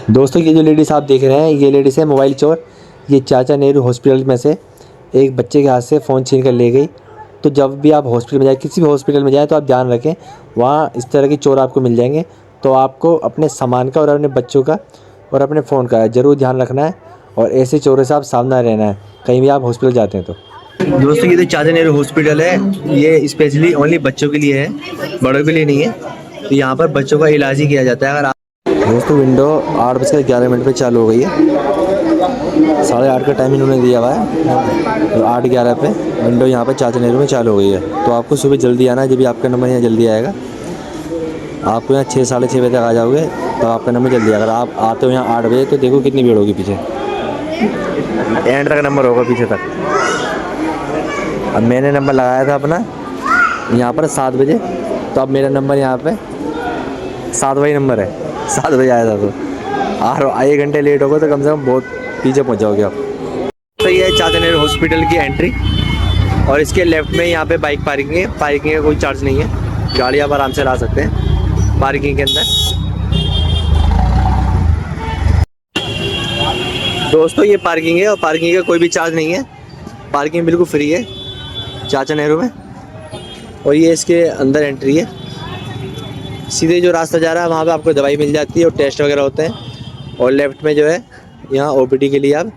दोस्तों ये जो लेडीज़ आप देख रहे हैं, ये लेडीज़ है मोबाइल चोर। ये चाचा नेहरू हॉस्पिटल में से एक बच्चे के हाथ से फ़ोन छीन कर ले गई। तो जब भी आप हॉस्पिटल में जाए, किसी भी हॉस्पिटल में जाएँ, तो आप ध्यान रखें, वहाँ इस तरह के चोर आपको मिल जाएंगे। तो आपको अपने सामान का और अपने बच्चों का और अपने फ़ोन का ज़रूर ध्यान रखना है, और ऐसे चोरों से आप सावधान रहना है कहीं भी आप हॉस्पिटल जाते हैं तो। दोस्तों ये तो चाचा नेहरू हॉस्पिटल है, ये स्पेशली ओनली बच्चों के लिए है, बड़ों के लिए नहीं है। तो यहाँ पर बच्चों का इलाज ही किया जाता है। अगर दोस्तों विंडो 8:11 पे चालू हो गई है। 8:30 का टाइम इन्होंने दिया हुआ है, तो 8:11 पे विंडो यहाँ पर चाचा नेहरू में चालू हो गई है। तो आपको सुबह जल्दी आना है, जब भी आपका नंबर यहाँ जल्दी आएगा। आपको यहाँ 6 साढ़े 6 बजे तक आ जाओगे तो आपका नंबर जल्दी आएगा। अगर आप आते हो यहाँ 8 बजे तो देखो कितनी भीड़ होगी पीछे, एंड तक नंबर होगा पीछे तक। अब मैंने नंबर लगाया था अपना यहाँ पर 7 बजे, तो अब मेरा नंबर यहाँ पे 7 बजे नंबर है, 7 बजे आया था। तो और 1 घंटे लेट होगा तो कम से कम बहुत पीछे पहुँच जाओगे आप। तो ये है चाचा नेहरू हॉस्पिटल की एंट्री, और इसके लेफ्ट में यहाँ पे बाइक पार्किंग है। पार्किंग का कोई चार्ज नहीं है, गाड़ी आप आराम से ला सकते हैं पार्किंग के अंदर। दोस्तों ये पार्किंग है, और पार्किंग का कोई भी चार्ज नहीं है, पार्किंग बिल्कुल फ्री है चाचा नेहरू में। और ये इसके अंदर एंट्री है। सीधे जो रास्ता जा रहा है वहाँ पे आपको दवाई मिल जाती है और टेस्ट वगैरह होते हैं। और लेफ़्ट में जो है यहाँ ओपीडी के लिए आप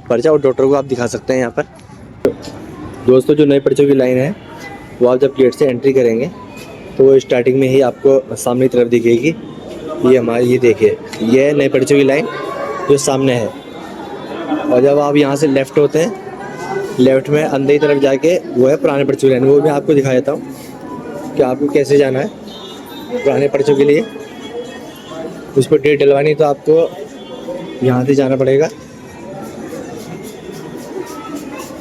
पर्चा और डॉक्टर को आप दिखा सकते हैं यहाँ पर। दोस्तों जो नए पर्चों की लाइन है, वो आप जब गेट से एंट्री करेंगे तो वो स्टार्टिंग में ही आपको सामने की तरफ दिखेगी। ये हमारी, ये देखिए, ये है नए पर्चों की लाइन जो सामने है। और जब आप यहाँ से लेफ़्ट होते हैं, लेफ़्ट में अंदर की तरफ जाके वो है पुराने पर्चों की लाइन। वो मैं आपको दिखा देता हूँ कि आपको कैसे जाना है पुराने पर्चों के लिए। उस पर डेट डलवानी तो आपको यहाँ से जाना पड़ेगा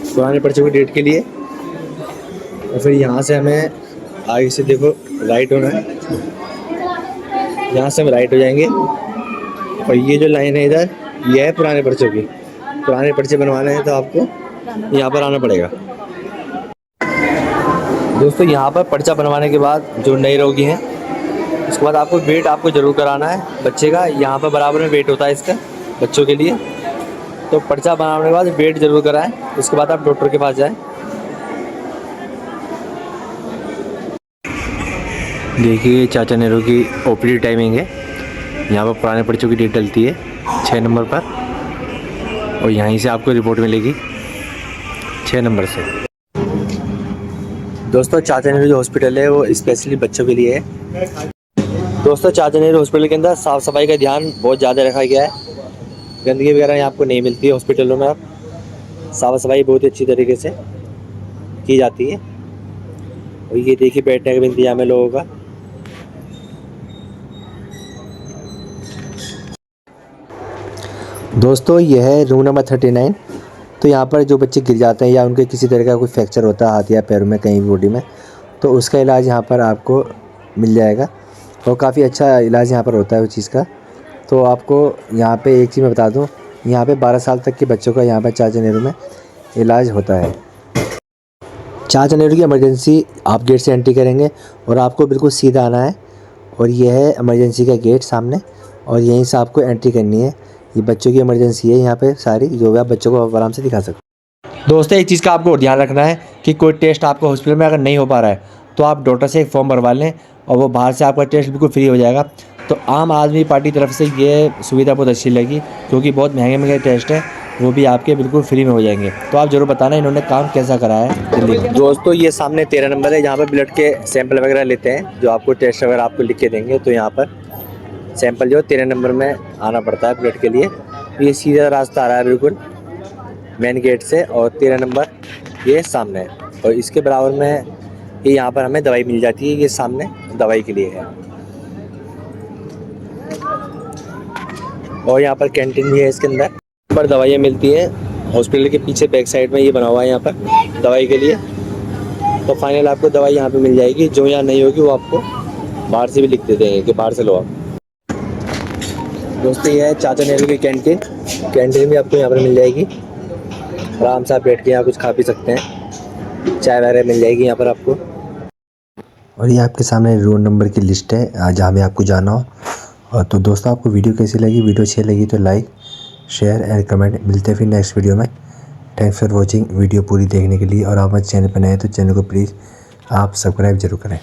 पुराने पर्चों की डेट के लिए। और फिर यहाँ से हमें आगे से देखो राइट होना है, यहाँ से हम राइट हो जाएंगे। और ये जो लाइन है इधर, ये है पुराने पर्चों की। पुराने पर्चे बनवाने हैं तो आपको यहाँ पर आना पड़ेगा। दोस्तों यहाँ पर पर्चा बनवाने के बाद जो नए रोगी हैं, उसके बाद आपको वेट आपको ज़रूर कराना है बच्चे का। यहाँ पर बराबर में वेट होता है इसका बच्चों के लिए। तो पर्चा बनाने के बाद वेट ज़रूर कराएं, उसके बाद आप डॉक्टर के पास जाएं। देखिए चाचा नेहरू की ओपीडी टाइमिंग है। यहाँ पर पुराने पर्चों की डेट डलती है 6 नंबर पर, और यहीं से आपको रिपोर्ट मिलेगी 6 नंबर से। दोस्तों चाचा नेहरू जो हॉस्पिटल है वो स्पेशली बच्चों के लिए है। दोस्तों चाचा नेहरू हॉस्पिटल के अंदर साफ़ सफाई का ध्यान बहुत ज़्यादा रखा गया है। गंदगी वगैरह यहाँ आपको नहीं मिलती है हॉस्पिटलों में। आप साफ़ सफाई बहुत ही अच्छी तरीके से की जाती है। और ये देखिए बैठने का भी इंतजाम है लोगों का। दोस्तों यह है रूम नंबर 39। तो यहाँ पर जो बच्चे गिर जाते हैं या उनके किसी तरह का कोई फ्रैक्चर होता है हाथ या पैर में, कहीं भी बॉडी में, तो उसका इलाज यहाँ पर आपको मिल जाएगा। और काफ़ी अच्छा इलाज यहाँ पर होता है उस चीज़ का। तो आपको यहाँ पे एक चीज़ मैं बता दूँ, यहाँ पे 12 साल तक के बच्चों का यहाँ पर चाचा नेहरू में इलाज होता है। चाचा नेहरू की इमरजेंसी आप गेट से एंट्री करेंगे और आपको बिल्कुल सीधा आना है। और ये है इमरजेंसी का गेट सामने, और यहीं से आपको एंट्री करनी है। ये बच्चों की इमरजेंसी है यहाँ पे सारी, जो भी आप बच्चों को आराम से दिखा सकते हैं। दोस्तों एक चीज़ का आपको ध्यान रखना है कि कोई टेस्ट आपको हॉस्पिटल में अगर नहीं हो पा रहा है तो आप डॉक्टर से एक फॉर्म भरवा लें, और वो बाहर से आपका टेस्ट बिल्कुल फ्री हो जाएगा। तो आम आदमी पार्टी तरफ से ये सुविधा बहुत अच्छी लगी, क्योंकि बहुत महंगे महंगे टेस्ट है, वो भी आपके बिल्कुल फ्री में हो जाएंगे। तो आप ज़रूर बताना इन्होंने काम कैसा करा है दिल्ली में। दोस्तों ये सामने 13 नंबर है, जहाँ पर ब्लड के सैंपल वगैरह लेते हैं, जो आपको टेस्ट वगैरह आपको लिख के देंगे। तो यहाँ पर सैंपल जो 13 नंबर में आना पड़ता है ब्लड के लिए। ये सीधा रास्ता आ रहा है बिल्कुल मेन गेट से, और 13 नंबर ये सामने है। और इसके बराबर में ये यहाँ पर हमें दवाई मिल जाती है, ये सामने दवाई के लिए है। और यहाँ पर कैंटीन भी है इसके अंदर, पर दवाइयाँ मिलती हैं। हॉस्पिटल के पीछे बैक साइड में ये बना हुआ है यहाँ पर दवाई के लिए। तो फाइनल आपको दवाई यहाँ पे मिल जाएगी। जो यहाँ नहीं होगी वो आपको बाहर से भी लिख देते हैं कि बाहर से लो आप। दोस्तों ये है चाचा नेहरू की कैंटीन। कैंटीन भी आपको यहाँ पर मिल जाएगी, आराम से आप बैठ के यहाँ कुछ खा पी सकते हैं। चाय वगैरह मिल जाएगी यहाँ पर आपको। और ये आपके सामने रोड नंबर की लिस्ट है जहाँ भी आपको जाना हो। और तो दोस्तों आपको वीडियो कैसी लगी, वीडियो अच्छी लगी तो लाइक शेयर एंड कमेंट। मिलते हैं फिर नेक्स्ट वीडियो में। थैंक्स फॉर वॉचिंग वीडियो पूरी देखने के लिए। और आप हमारे चैनल पर नए हैं तो चैनल को प्लीज़ आप सब्सक्राइब जरूर करें।